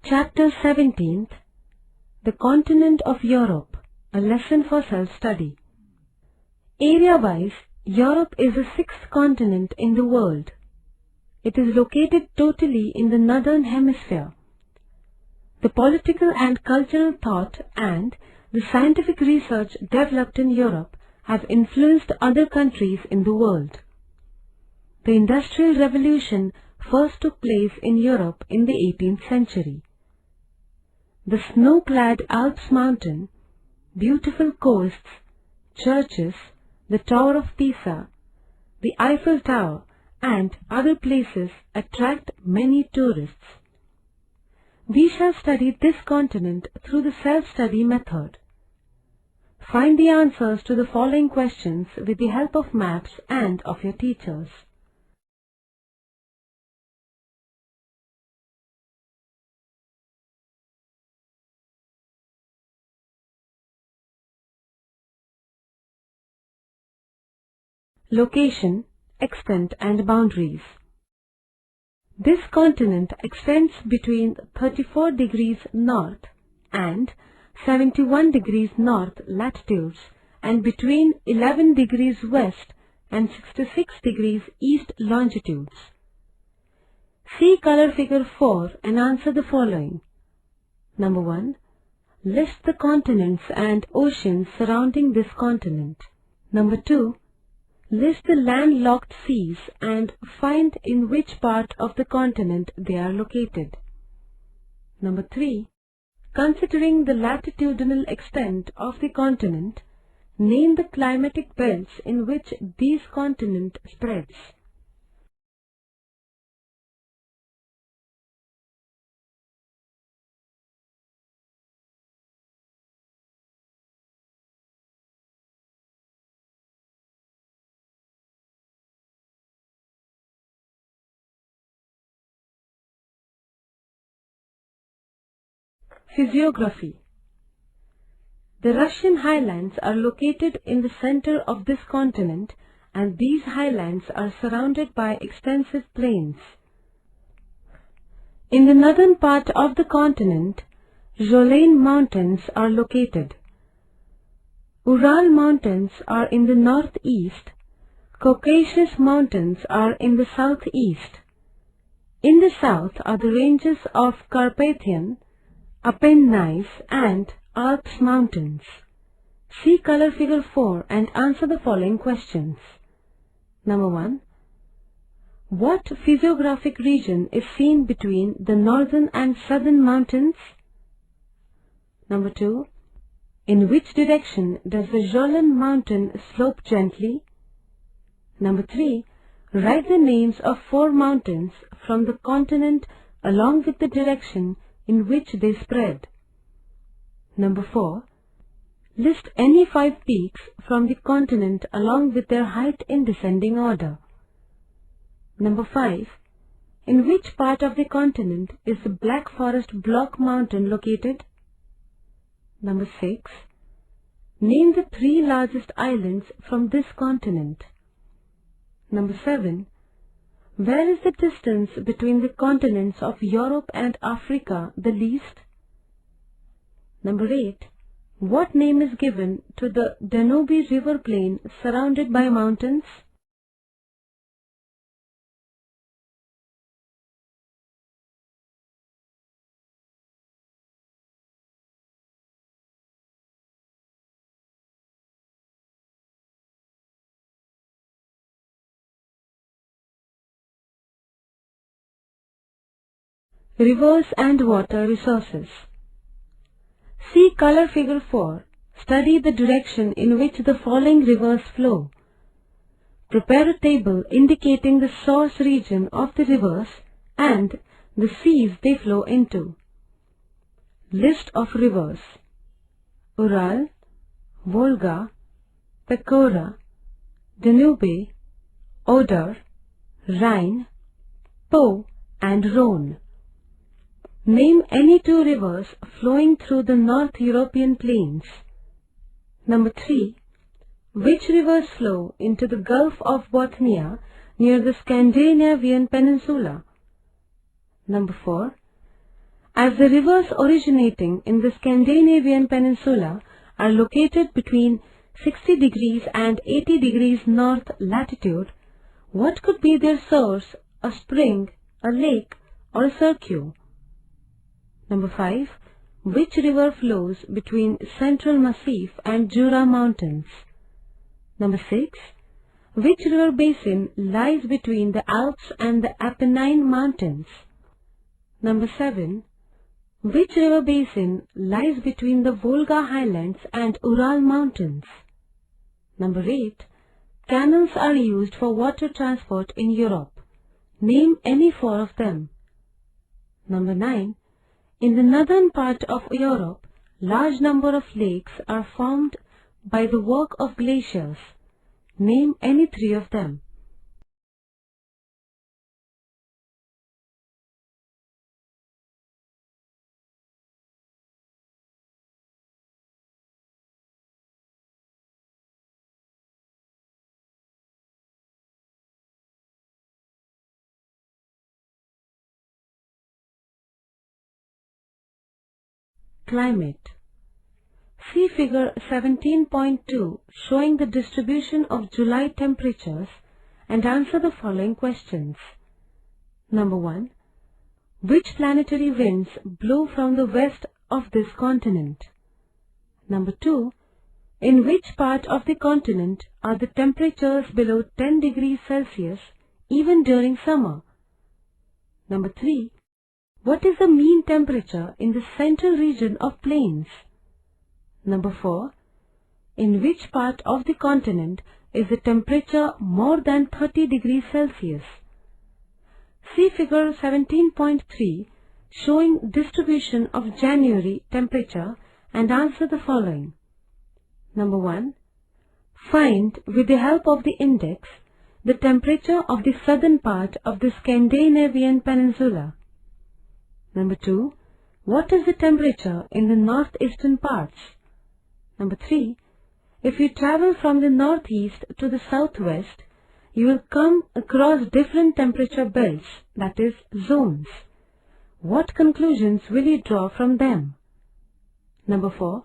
Chapter 17th, The Continent of Europe, a lesson for self-study. Area-wise, Europe is the sixth continent in the world. It is located totally in the northern hemisphere. The political and cultural thought and the scientific research developed in Europe have influenced other countries in the world. The Industrial Revolution first took place in Europe in the 18th century. The snow-clad Alps mountain, beautiful coasts, churches, the Tower of Pisa, the Eiffel Tower, and other places attract many tourists. We shall study this continent through the self-study method. Find the answers to the following questions with the help of maps and of your teachers. Location, extent and boundaries. This continent extends between 34 degrees north and 71 degrees north latitudes and between 11 degrees west and 66 degrees east longitudes. See color figure 4 and answer the following. Number 1. List the continents and oceans surrounding this continent. Number 2. List the landlocked seas and find in which part of the continent they are located. Number 3. Considering the latitudinal extent of the continent, name the climatic belts in which these continent spreads. Physiography. The Russian highlands are located in the center of this continent, and these highlands are surrounded by extensive plains. In the northern part of the continent, Jolene Mountains are located. Ural Mountains are in the northeast. Caucasus Mountains are in the southeast. In the south are the ranges of Carpathian, Apennines and Alps mountains. See color figure 4 and answer the following questions. Number 1. What physiographic region is seen between the northern and southern mountains? Number 2. In which direction does the Jolene mountain slope gently? Number 3. Write the names of 4 mountains from the continent along with the direction in which they spread. Number 4. List any 5 peaks from the continent along with their height in descending order. Number 5. In which part of the continent is the Black Forest Block Mountain located? Number 6. Name the 3 largest islands from this continent. Number 7. Where is the distance between the continents of Europe and Africa the least? Number 8. What name is given to the Danube river plain surrounded by mountains? Rivers and water resources. See color figure 4. Study the direction in which the following rivers flow. Prepare a table indicating the source region of the rivers and the seas they flow into. List of rivers: Ural, Volga, Pechora, Danube, Oder, Rhine, Po and Rhone. Name any 2 rivers flowing through the North European plains. Number 3. Which rivers flow into the Gulf of Bothnia near the Scandinavian peninsula? Number 4. As the rivers originating in the Scandinavian peninsula are located between 60 degrees and 80 degrees north latitude, what could be their source, a spring, a lake, or a cirque? Number 5. Which river flows between Central Massif and Jura Mountains? Number 6. Which river basin lies between the Alps and the Apennine Mountains? Number 7. Which river basin lies between the Volga Highlands and Ural Mountains? Number 8. Canals are used for water transport in Europe. Name any 4 of them. Number 9. In the northern part of Europe, large number of lakes are formed by the work of glaciers. Name any 3 of them. Climate. See figure 17.2 showing the distribution of July temperatures and answer the following questions. Number 1. Which planetary winds blow from the west of this continent? Number 2. In which part of the continent are the temperatures below 10 degrees Celsius even during summer? Number 3. What is the mean temperature in the central region of plains? Number 4. In which part of the continent is the temperature more than 30 degrees Celsius? See figure 17.3 showing distribution of January temperature and answer the following. Number 1. Find, with the help of the index, the temperature of the southern part of the Scandinavian peninsula. Number 2. What is the temperature in the northeastern parts? Number 3. If you travel from the northeast to the southwest, you will come across different temperature belts, that is, zones. What conclusions will you draw from them? Number 4.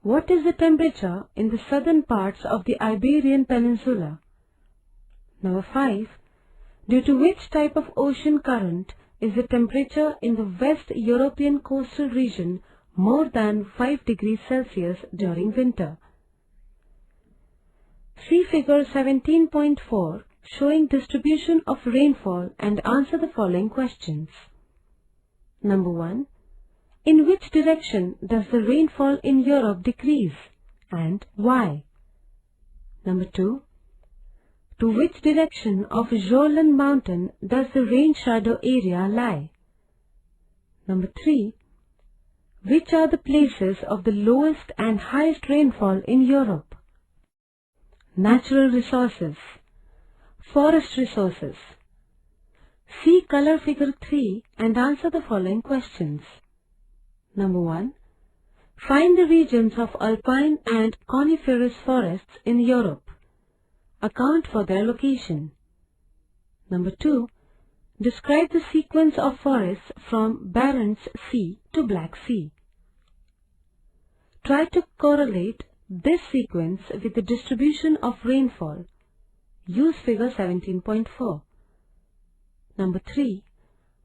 What is the temperature in the southern parts of the Iberian Peninsula? Number 5. Due to which type of ocean current is the temperature in the West European coastal region more than 5 degrees Celsius during winter? See figure 17.4 showing distribution of rainfall and answer the following questions. Number 1. In which direction does the rainfall in Europe decrease and why? Number 2. To which direction of Jolland Mountain does the rain shadow area lie? Number 3. Which are the places of the lowest and highest rainfall in Europe? Natural resources. Forest resources. See color figure 3 and answer the following questions. Number 1. Find the regions of alpine and coniferous forests in Europe. Account for their location. Number 2. Describe the sequence of forests from Barents Sea to Black Sea. Try to correlate this sequence with the distribution of rainfall. Use figure 17.4. Number 3.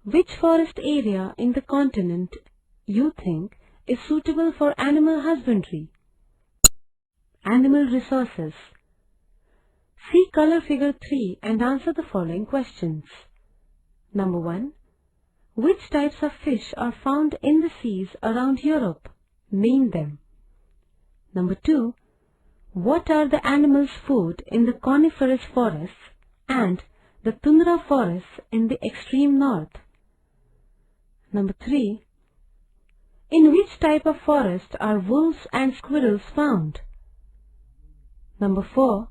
Which forest area in the continent you think is suitable for animal husbandry? Animal resources. See color figure 3 and answer the following questions. Number 1. Which types of fish are found in the seas around Europe? Name them. Number 2. What are the animals' food in the coniferous forests and the tundra forests in the extreme north? Number 3. In which type of forest are wolves and squirrels found? Number 4.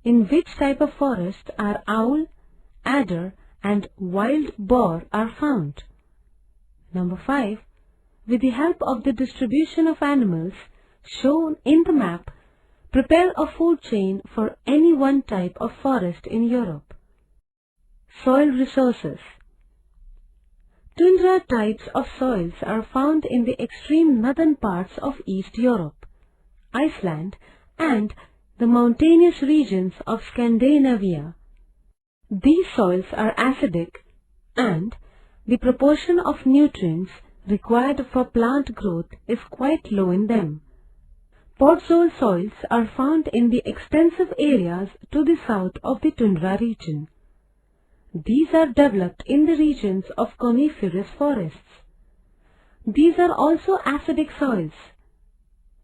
In which type of forest are owl, adder and wild boar are found? Number 5. With the help of the distribution of animals shown in the map, prepare a food chain for any one type of forest in Europe. Soil resources. Tundra types of soils are found in the extreme northern parts of East Europe, Iceland, and the mountainous regions of Scandinavia. These soils are acidic and the proportion of nutrients required for plant growth is quite low in them. Podzol soils are found in the extensive areas to the south of the tundra region. These are developed in the regions of coniferous forests. These are also acidic soils.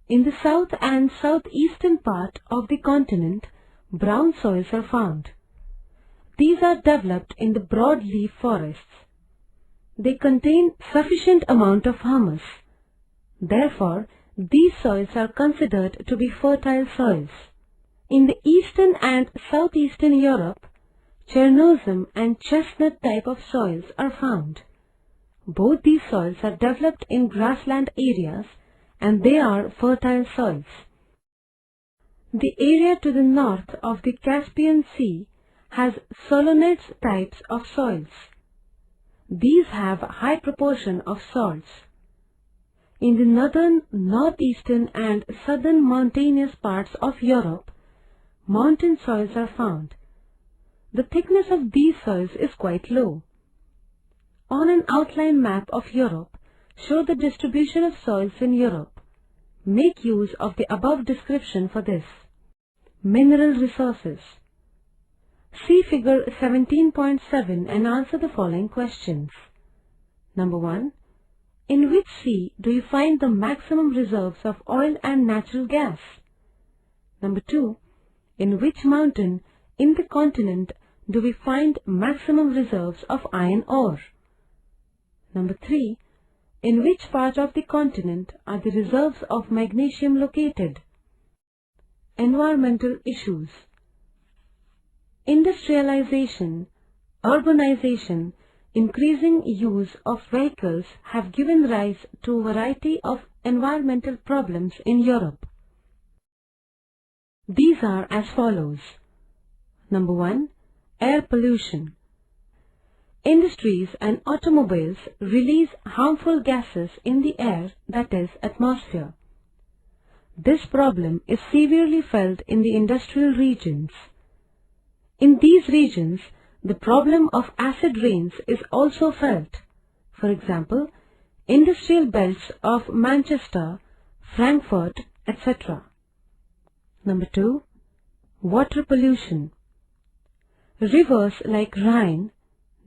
In the south and southeastern part of the continent, brown soils are found. These are developed in the broadleaf forests. They contain sufficient amount of humus. Therefore, these soils are considered to be fertile soils. In the eastern and southeastern Europe, Chernozem and chestnut type of soils are found. Both these soils are developed in grassland areas and they are fertile soils. The area to the north of the Caspian Sea has solonets types of soils. These have a high proportion of salts. In the northern, northeastern and southern mountainous parts of Europe, mountain soils are found. The thickness of these soils is quite low. On an outline map of Europe, show the distribution of soils in Europe. Make use of the above description for this. Mineral resources. See figure 17.7 and answer the following questions. Number 1. In which sea do you find the maximum reserves of oil and natural gas? Number 2. In which mountain in the continent do we find maximum reserves of iron ore? Number 3. In which part of the continent are the reserves of magnesium located? Environmental issues. Industrialization, urbanization, increasing use of vehicles have given rise to a variety of environmental problems in Europe. These are as follows. Number 1. Air pollution. Industries and automobiles release harmful gases in the air, that is, atmosphere. This problem is severely felt in the industrial regions. In these regions, the problem of acid rains is also felt. For example, industrial belts of Manchester, Frankfurt, etc. Number 2. Water pollution. Rivers like Rhine,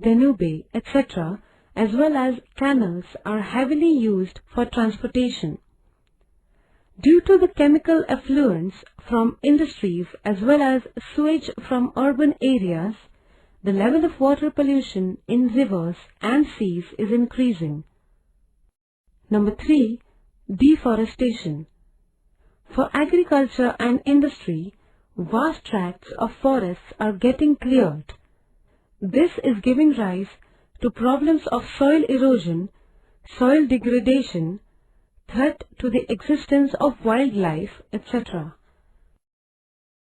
Danube, etc., as well as canals are heavily used for transportation. Due to the chemical effluents from industries as well as sewage from urban areas, the level of water pollution in rivers and seas is increasing. Number 3. Deforestation. For agriculture and industry, vast tracts of forests are getting cleared. This is giving rise to problems of soil erosion, soil degradation, threat to the existence of wildlife, etc.